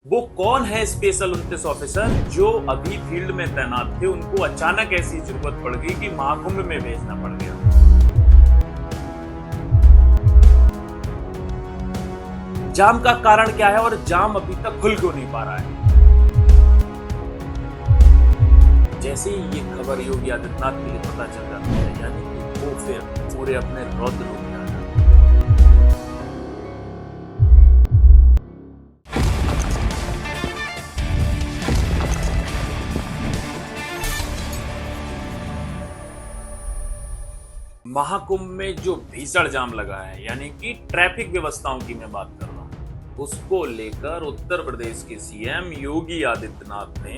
वो कौन है स्पेशल 29 ऑफिसर जो अभी फील्ड में तैनात थे, उनको अचानक ऐसी जरूरत पड़ गई कि महाकुंभ में भेजना पड़ गया। जाम का कारण क्या है और जाम अभी तक खुल क्यों नहीं पा रहा है? जैसे ही ये खबर योगी आदित्यनाथ के लिए पता चल जाती है, यानी कि वो फिर पूरे अपने रौद्र रूप में आ जाते हैं। महाकुंभ में जो भीषण जाम लगा है, यानी कि ट्रैफिक व्यवस्थाओं की मैं बात कर रहा हूं, उसको लेकर उत्तर प्रदेश के सीएम योगी आदित्यनाथ ने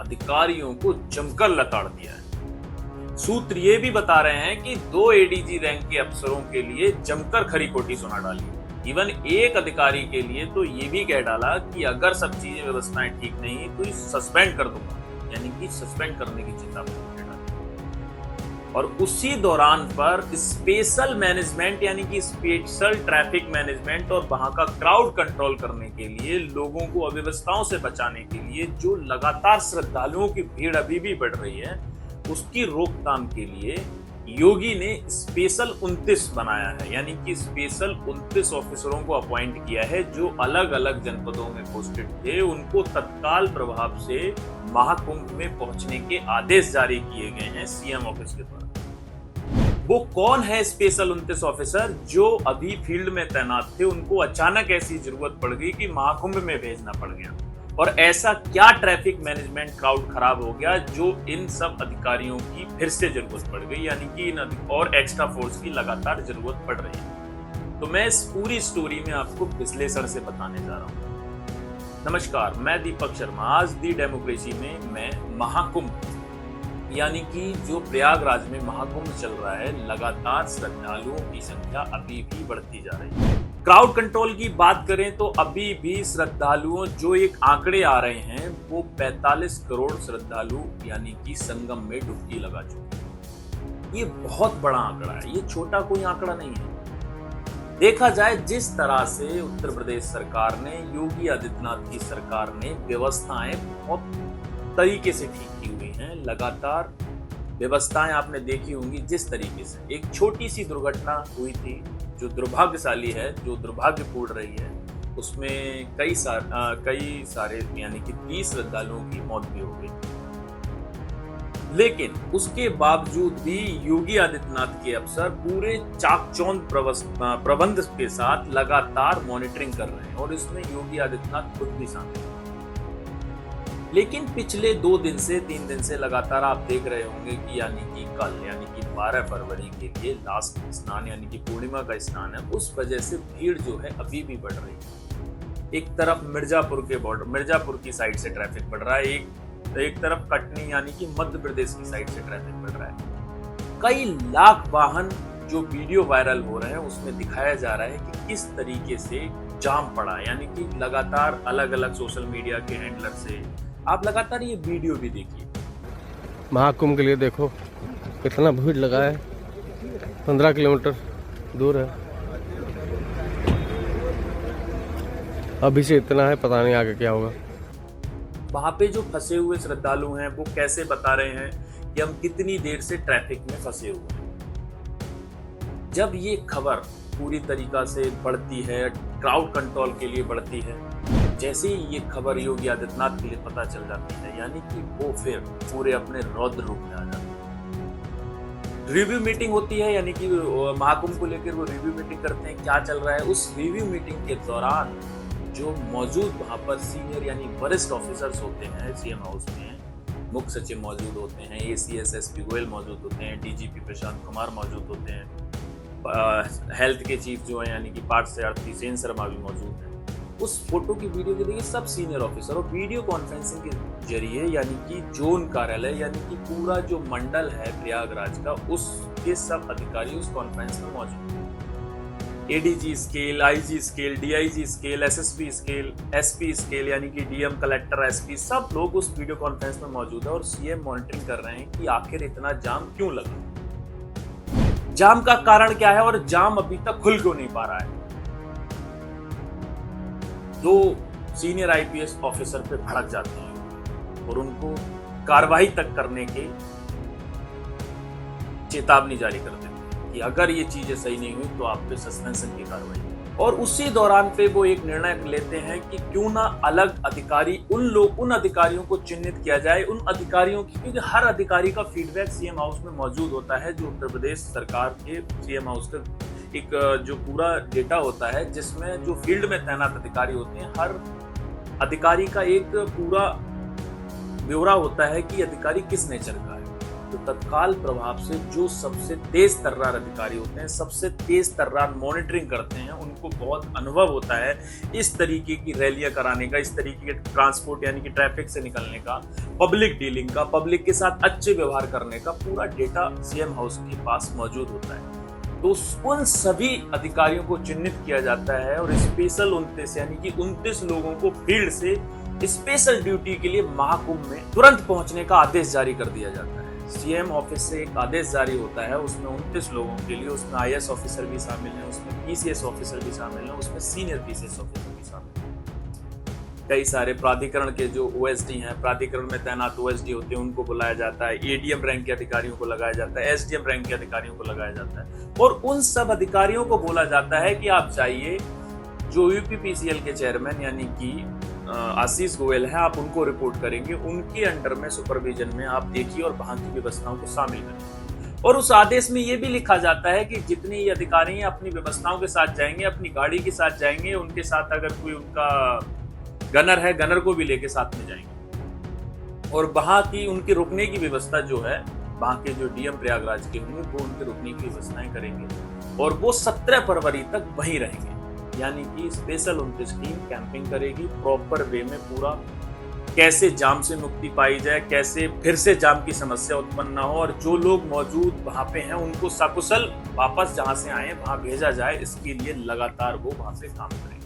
अधिकारियों को जमकर लताड़ दिया है। सूत्र ये भी बता रहे हैं कि 2 एडीजी रैंक के अफसरों के लिए जमकर खरी खोटी सुना डाली। इवन एक अधिकारी के लिए तो ये भी कह डाला कि अगर सब चीजें व्यवस्थाएं ठीक नहीं तो सस्पेंड कर दूंगा, यानी कि सस्पेंड करने की चेतावनी। और उसी दौरान पर स्पेशल मैनेजमेंट, यानी कि स्पेशल ट्रैफिक मैनेजमेंट और वहां का क्राउड कंट्रोल करने के लिए, लोगों को अव्यवस्थाओं से बचाने के लिए, जो लगातार श्रद्धालुओं की भीड़ अभी भी बढ़ रही है, उसकी रोकथाम के लिए योगी ने स्पेशल 29 बनाया है। यानी कि स्पेशल 29 ऑफिसरों को अपॉइंट किया है जो अलग अलग जनपदों में पोस्टेड थे। उनको तत्काल प्रभाव से महाकुंभ में पहुंचने के आदेश जारी किए गए हैं सीएम ऑफिस के द्वारा। वो कौन है स्पेशल 29 ऑफिसर जो अभी फील्ड में तैनात थे, उनको अचानक ऐसी जरूरत पड़ गई कि महाकुंभ में भेजना पड़ गया? और ऐसा क्या ट्रैफिक मैनेजमेंट क्राउड खराब हो गया जो इन सब अधिकारियों की फिर से जरूरत पड़ गई, यानी कि इन और एक्स्ट्रा फोर्स की लगातार जरूरत पड़ रही है? तो मैं इस पूरी स्टोरी में आपको विश्लेषण से बताने जा रहा हूं। नमस्कार, मैं दीपक शर्मा। आज दी डेमोक्रेसी में मैं महाकुंभ, यानी कि जो प्रयागराज में महाकुंभ चल रहा है, लगातार श्रद्धालुओं की संख्या अभी भी बढ़ती जा रही है। क्राउड कंट्रोल की बात करें तो अभी भी श्रद्धालुओं, जो एक आंकड़े आ रहे हैं, वो 45 करोड़ श्रद्धालु यानी कि संगम में डुबकी लगा चुके हैं। ये बहुत बड़ा आंकड़ा है, ये छोटा कोई आंकड़ा नहीं है। देखा जाए जिस तरह से उत्तर प्रदेश सरकार ने, योगी आदित्यनाथ की सरकार ने व्यवस्थाएं बहुत तरीके से ठीक की हुई हैं। लगातार व्यवस्थाएं आपने देखी होंगी जिस तरीके से। एक छोटी सी दुर्घटना हुई थी जो दुर्भाग्यशाली है, जो दुर्भाग्यपूर्ण रही है, उसमें कई सारे यानी कि 30 श्रद्धालुओं की मौत भी हो गई। लेकिन उसके बावजूद भी योगी आदित्यनाथ के अफसर पूरे चाकचौंध प्रबंध के साथ लगातार मॉनिटरिंग कर रहे हैं और इसमें योगी आदित्यनाथ खुद भी शामिल हैं। लेकिन पिछले 2 दिन से 3 दिन से लगातार आप देख रहे होंगे कि यानी कि कल, यानी कि 12 फरवरी के लिए लास्ट स्नान, यानी कि पूर्णिमा का स्नान है, उस वजह से भीड़ जो है अभी भी बढ़ रही है। एक तरफ मिर्जापुर की साइड से ट्रैफिक बढ़ रहा है, एक तरफ कटनी यानी कि मध्य प्रदेश की साइड से ट्रैफिक बढ़ रहा है। कई लाख वाहन जो वीडियो वायरल हो रहे हैं उसमें दिखाया जा रहा है कि किस तरीके से जाम पड़ा, यानी कि लगातार अलग अलग सोशल मीडिया के हैंडलर से आप लगातार ये वीडियो भी देखिए। महाकुंभ के लिए देखो कितना भीड़ लगा है, 15 किलोमीटर दूर है। अभी से इतना है, पता नहीं आगे क्या होगा। वहां पे जो फंसे हुए श्रद्धालु हैं वो कैसे बता रहे हैं कि हम कितनी देर से ट्रैफिक में फंसे हुए हैं। जब ये खबर पूरी तरीका से बढ़ती है, क्राउड कंट्रोल के लिए बढ़ती है, जैसे ही ये खबर योगी आदित्यनाथ के लिए पता चल जाती है, यानी कि वो फिर पूरे अपने रौद्र रूप में आ जाते हैं। रिव्यू मीटिंग होती है, यानी कि महाकुंभ को लेकर वो रिव्यू मीटिंग करते हैं, क्या चल रहा है। उस रिव्यू मीटिंग के दौरान जो मौजूद वहां पर सीनियर यानी वरिष्ठ ऑफिसर्स होते हैं, सीएम हाउस में मुख्य सचिव मौजूद होते हैं, एसीएस एसपी गोयल मौजूद होते हैं, डीजीपी प्रशांत कुमार मौजूद होते हैं, हेल्थ के चीफ जो है यानी कि पार्थ सारथी सेन शर्मा भी मौजूद है। उस फोटो की वीडियो के देखिए सब सीनियर ऑफिसर, और वीडियो कॉन्फ्रेंसिंग के जरिए यानी कि जोन कार्यालय, यानी कि पूरा जो मंडल है प्रयागराज का, उसके सब अधिकारी उस कॉन्फ्रेंस में मौजूद हैं। ADG scale, IG scale, DIG scale, SSP scale, SP scale, यानी कि डीएम, कलेक्टर, एसपी, सब लोग उस वीडियो कॉन्फ्रेंस में मौजूद है और सीएम मॉनिटरिंग कर रहे हैं कि आखिर इतना जाम क्यों लगा, जाम का कारण क्या है और जाम अभी तक खुल क्यों नहीं पा रहा है। 2 सीनियर आईपीएस ऑफिसर पे भड़क जाते हैं और उनको कार्रवाई तक करने के चेतावनी जारी कर देते हैं कि अगर ये चीजें सही नहीं हुई तो आप पे सस्पेंशन की कार्रवाई। और उसी दौरान पे वो एक निर्णय लेते हैं कि क्यों ना अलग अधिकारी उन अधिकारियों को चिन्हित किया जाए, उन अधिकारियों की, क्योंकि हर अधिकारी का फीडबैक सीएम हाउस में मौजूद होता है, जो उत्तर प्रदेश सरकार के सीएम हाउस का एक जो पूरा डेटा होता है, जिसमें जो फील्ड में तैनात अधिकारी होते हैं, हर अधिकारी का एक पूरा ब्यौरा होता है कि अधिकारी किस नेचर का है। तो तत्काल प्रभाव से जो सबसे तेज तर्रार अधिकारी होते हैं, सबसे तेज तर्रार मॉनिटरिंग करते हैं, उनको बहुत अनुभव होता है इस तरीके की रैलियां कराने का, इस तरीके के ट्रांसपोर्ट यानी कि ट्रैफिक से निकलने का, पब्लिक डीलिंग का, पब्लिक के साथ अच्छे व्यवहार करने का पूरा डेटा सीएम हाउस के पास मौजूद होता है। तो उन सभी अधिकारियों को चिन्हित किया जाता है और स्पेशल 29 यानी कि 29 लोगों को फील्ड से स्पेशल ड्यूटी के लिए महाकुंभ में तुरंत पहुंचने का आदेश जारी कर दिया जाता है। सीएम ऑफिस से एक आदेश जारी होता है, उसमें 29 लोगों के लिए, उसमें आईएएस ऑफिसर भी शामिल हैं, उसमें पीसीएस ऑफिसर भी शामिल हैं, उसमें सीनियर पीसीएस ऑफिसर भी शामिल हैं। कई सारे प्राधिकरण के जो ओएसडी हैं, प्राधिकरण में तैनात ओएसडी होते हैं, उनको बुलाया जाता है, एडीएम रैंक के अधिकारियों को लगाया जाता है, एसडीएम रैंक के अधिकारियों को लगाया जाता है और उन सब अधिकारियों को बोला जाता है कि आप जाइए, जो यूपीपीसीएल के चेयरमैन यानी कि आशीष गोयल है, आप उनको रिपोर्ट करेंगे, उनके अंडर में सुपरविजन में आप देखिए और वहां की व्यवस्थाओं को शामिल करेंगे। और उस आदेश में ये भी लिखा जाता है कि जितने ये अधिकारी हैं अपनी व्यवस्थाओं के साथ जाएंगे, अपनी गाड़ी के साथ जाएंगे, उनके साथ अगर कोई उनका गनर है, गनर को भी लेके साथ में जाएंगे और वहां की उनके रुकने की व्यवस्था जो है, वहां के जो डीएम प्रयागराज के होंगे वो उनके रुकने की व्यवस्थाएं करेंगे और वो 17 फरवरी तक वहीं रहेंगे। यानी कि स्पेशल 29 टीम कैंपिंग करेगी प्रॉपर वे में, पूरा कैसे जाम से मुक्ति पाई जाए, कैसे फिर से जाम की समस्या उत्पन्न ना हो और जो लोग मौजूद वहां पे हैं उनको सकुशल वापस जहां से आए वहां भेजा जाए, इसके लिए लगातार वो वहां से काम करेंगे।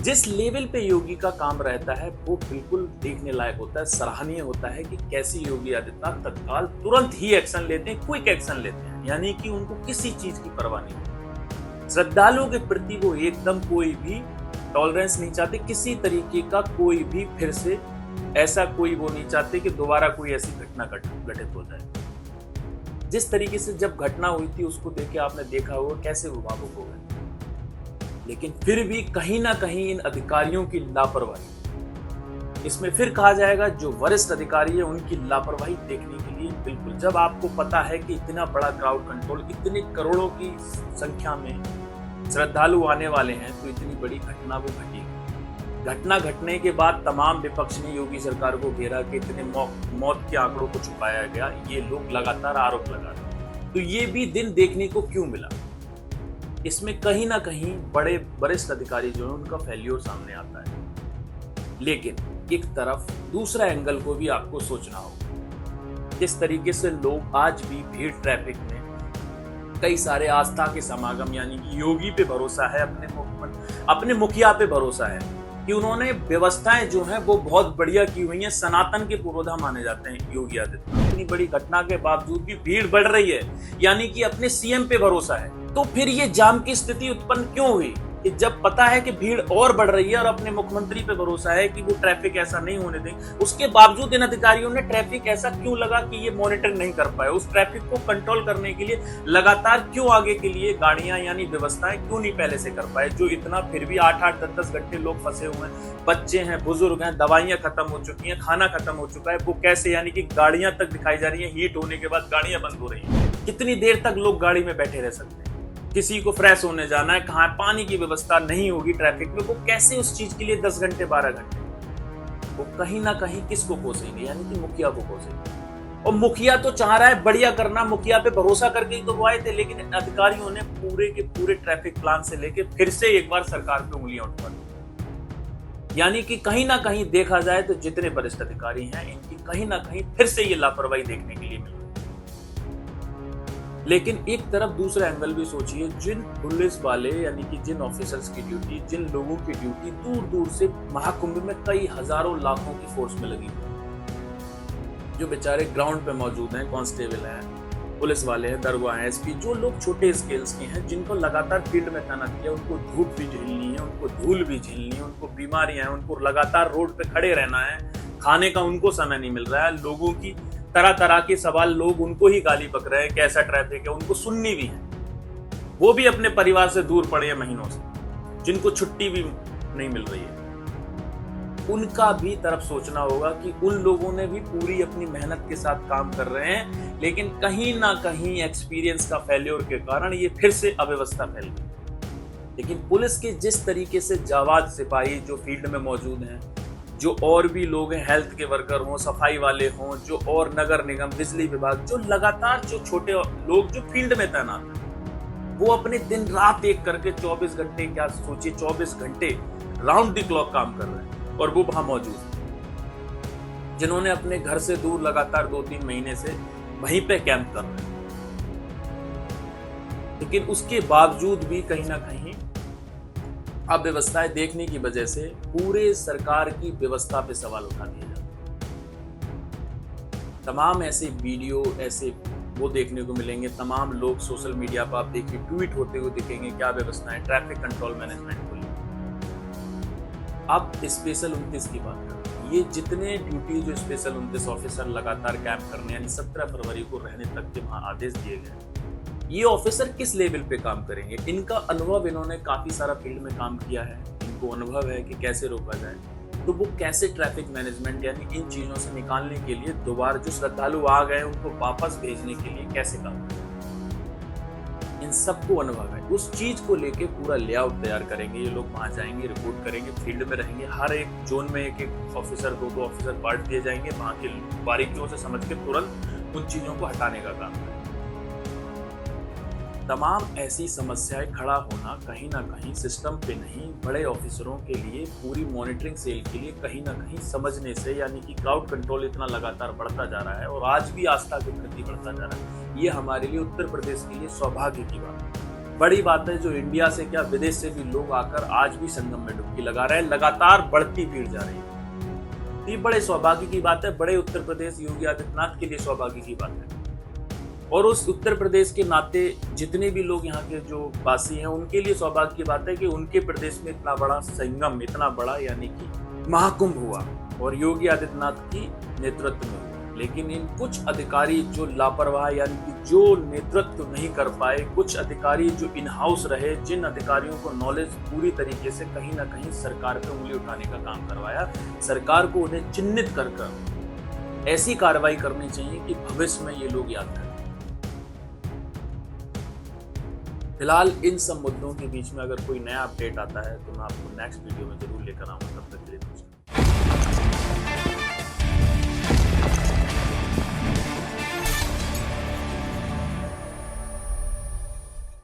जिस लेवल पे योगी का काम रहता है वो बिल्कुल देखने लायक होता है, सराहनीय होता है कि कैसे योगी आदित्यनाथ तत्काल तुरंत ही एक्शन लेते हैं, क्विक एक्शन लेते हैं, यानी कि उनको किसी चीज की परवाह नहीं। श्रद्धालुओं के प्रति वो एकदम कोई भी टॉलरेंस नहीं चाहते, किसी तरीके का कोई भी फिर से ऐसा कोई वो नहीं चाहते कि दोबारा कोई ऐसी घटना घटित हो जाए। जिस तरीके से जब घटना हुई थी उसको देख के आपने देखा होगा कैसे वो भावुक हो गए, लेकिन फिर भी कहीं ना कहीं इन अधिकारियों की लापरवाही, इसमें फिर कहा जाएगा जो वरिष्ठ अधिकारी है उनकी लापरवाही देखने के लिए बिल्कुल, जब आपको पता है कि इतना बड़ा क्राउड कंट्रोल, इतने करोड़ों की संख्या में श्रद्धालु आने वाले हैं, तो इतनी बड़ी घटना वो घटी। घटना घटने के बाद तमाम विपक्ष ने योगी सरकार को घेरा कि इतने मौत के आंकड़ों को छुपाया गया, ये लोग लगातार आरोप लगा रहे। तो ये भी दिन देखने को क्यों मिला, इसमें कहीं ना कहीं बड़े वरिष्ठ अधिकारी जो है उनका फेल्योर सामने आता है। लेकिन एक तरफ दूसरा एंगल को भी आपको सोचना होगा, जिस तरीके से लोग आज भी भीड़ ट्रैफिक में कई सारे आस्था के समागम यानी कि योगी पे भरोसा है, अपने मुखिया पे भरोसा है कि उन्होंने व्यवस्थाएं जो हैं वो बहुत बढ़िया की हुई हैं, सनातन के पुरोधा माने जाते हैं योगी आदित्यनाथ। इतनी बड़ी घटना के बावजूद भी भीड़ बढ़ रही है, यानी कि अपने सीएम पे भरोसा है। तो फिर ये जाम की स्थिति उत्पन्न क्यों हुई कि जब पता है कि भीड़ और बढ़ रही है और अपने मुख्यमंत्री पे भरोसा है कि वो ट्रैफिक ऐसा नहीं होने देंगे, उसके बावजूद इन अधिकारियों ने ट्रैफिक ऐसा क्यों लगा कि ये मॉनिटर नहीं कर पाए, उस ट्रैफिक को कंट्रोल करने के लिए लगातार क्यों आगे के लिए गाड़ियां यानी व्यवस्थाएं क्यों नहीं पहले से कर पाए, जो इतना फिर भी 8-8, 10-10 घंटे लोग फंसे हुए हैं, बच्चे हैं, बुजुर्ग हैं, दवाइयां खत्म हो चुकी हैं, खाना खत्म हो चुका है, वो कैसे यानी कि गाड़ियां तक दिखाई जा रही है, हीट होने के बाद गाड़ियां बंद हो रही है, कितनी देर तक लोग गाड़ी में बैठे रह सकते हैं, किसी को फ्रेश होने जाना है, कहाँ पानी की व्यवस्था नहीं होगी ट्रैफिक में, वो कैसे उस चीज के लिए 10 घंटे 12 घंटे, वो कहीं ना कहीं किसको कोसेंगे, यानी कि मुखिया को कोसेंगे। और मुखिया तो चाह रहा है बढ़िया करना, मुखिया पे भरोसा करके ही तो वो आए थे, लेकिन अधिकारियों ने पूरे के पूरे ट्रैफिक प्लान से लेके फिर से एक बार सरकार पे उंगलियां उठवा दी। यानी कि कहीं ना कहीं देखा जाए तो जितने वरिष्ठ अधिकारी हैं इनकी कहीं ना कहीं फिर से ये लापरवाही देखने के लिए मिली। लेकिन एक तरफ दूसरा एंगल भी सोचिए, जिन पुलिस वाले यानी कि जिन ऑफिसर्स की ड्यूटी, जिन लोगों की ड्यूटी दूर दूर से महाकुंभ में कई हजारों लाखों की फोर्स में लगी हुई, जो बेचारे ग्राउंड पे मौजूद हैं, कांस्टेबल हैं, पुलिस वाले हैं, दरोगा हैं, एसपी, जो लोग छोटे स्केल्स के हैं, जिनको लगातार फील्ड में तैनात किया, उनको धूप भी झेलनी है, उनको धूल भी झेलनी है, उनको बीमारियां हैं, उनको लगातार रोड पे खड़े रहना है, खाने का उनको समय नहीं मिल रहा है, लोगों की तरह तरह के सवाल, लोग उनको ही गाली बक रहे हैं, कैसा ट्रैफिक है, उनको सुननी भी है। वो भी अपने परिवार से दूर पड़े हैं महीनों से, जिनको छुट्टी भी नहीं मिल रही है। उनका भी तरफ सोचना होगा कि उन लोगों ने भी पूरी अपनी मेहनत के साथ काम कर रहे हैं, लेकिन कहीं ना कहीं एक्सपीरियंस का फेल्योर के कारण ये फिर से अव्यवस्था फैल गई। लेकिन पुलिस के जिस तरीके से जाबाज सिपाही जो फील्ड में मौजूद हैं, जो और भी लोग हैं, हेल्थ के वर्कर हों, सफाई वाले हों, जो और नगर निगम, बिजली विभाग, जो लगातार जो छोटे लोग जो फील्ड में तैनात हैं, वो अपने दिन रात एक करके 24 घंटे, क्या सोचिए 24 घंटे राउंड द क्लॉक काम कर रहे हैं, और वो वहां मौजूद हैं, जिन्होंने अपने घर से दूर लगातार 2-3 महीने से वहीं पे कैंप कर रहे हैं। लेकिन उसके बावजूद भी कहीं ना कहीं अव्यवस्थाएं देखने की वजह से पूरे सरकार की व्यवस्था पे सवाल उठा दिए जाते हैं। तमाम ऐसे वीडियो, ऐसे वो देखने को मिलेंगे, तमाम लोग सोशल मीडिया पर आप देखिए ट्वीट होते हुए दिखेंगे, क्या व्यवस्थाएं ट्रैफिक कंट्रोल मैनेजमेंट को। अब स्पेशल 29 की बात करते हैं। ये जितने ड्यूटी जो स्पेशल 29 ऑफिसर लगातार कैंप करने, यानी 17 फरवरी को रहने तक के वहां आदेश दिए गए, ये ऑफिसर किस लेवल पे काम करेंगे? इनका अनुभव, इन्होंने काफी सारा फील्ड में काम किया है, इनको अनुभव है कि कैसे रोका जाए, तो वो कैसे ट्रैफिक मैनेजमेंट यानी इन चीजों से निकालने के लिए, दोबारा जो श्रद्धालु आ गए उनको वापस भेजने के लिए कैसे काम करें, इन सबको अनुभव है। उस चीज को लेके पूरा लेआउट तैयार करेंगे ये लोग। वहां जाएंगे, रिपोर्ट करेंगे, फील्ड में रहेंगे, हर एक जोन में एक एक ऑफिसर, 2-2 ऑफिसर बांट दिए जाएंगे, वहां के बारीकियों से समझ के तुरंत उन चीजों को हटाने का काम करेंगे। तमाम ऐसी समस्याएं खड़ा होना कहीं ना कहीं सिस्टम पे नहीं, बड़े ऑफिसरों के लिए, पूरी मॉनिटरिंग सेल के लिए कहीं ना कहीं समझने से, यानी कि क्राउड कंट्रोल इतना लगातार बढ़ता जा रहा है और आज भी आस्था के प्रति बढ़ता जा रहा है, ये हमारे लिए, उत्तर प्रदेश के लिए सौभाग्य की बात है। बड़ी बात है जो इंडिया से क्या विदेश से भी लोग आकर आज भी संगम में डुबकी लगा रहे हैं, लगातार बढ़ती भीड़ जा रही है। ये बड़े सौभाग्य की बात है, बड़े उत्तर प्रदेश योगी आदित्यनाथ के लिए सौभाग्य की बात है। और उस उत्तर प्रदेश के नाते जितने भी लोग यहाँ के जो वासी हैं, उनके लिए सौभाग्य की बात है कि उनके प्रदेश में इतना बड़ा संगम, इतना बड़ा यानी कि महाकुंभ हुआ और योगी आदित्यनाथ की नेतृत्व में हुआ। लेकिन इन कुछ अधिकारी जो लापरवाह, यानी कि जो नेतृत्व नहीं कर पाए, कुछ अधिकारी जो इन हाउस रहे, जिन अधिकारियों को नॉलेज पूरी तरीके से कहीं ना कहीं सरकार पे उंगली उठाने का काम करवाया, सरकार को उन्हें चिन्हित कर ऐसी कार्रवाई करनी चाहिए कि भविष्य में ये लोग याद करें। फिलहाल इन सब मुद्दों के बीच में अगर कोई नया अपडेट आता है तो मैं आपको नेक्स्ट वीडियो में जरूर लेकर आऊंगा।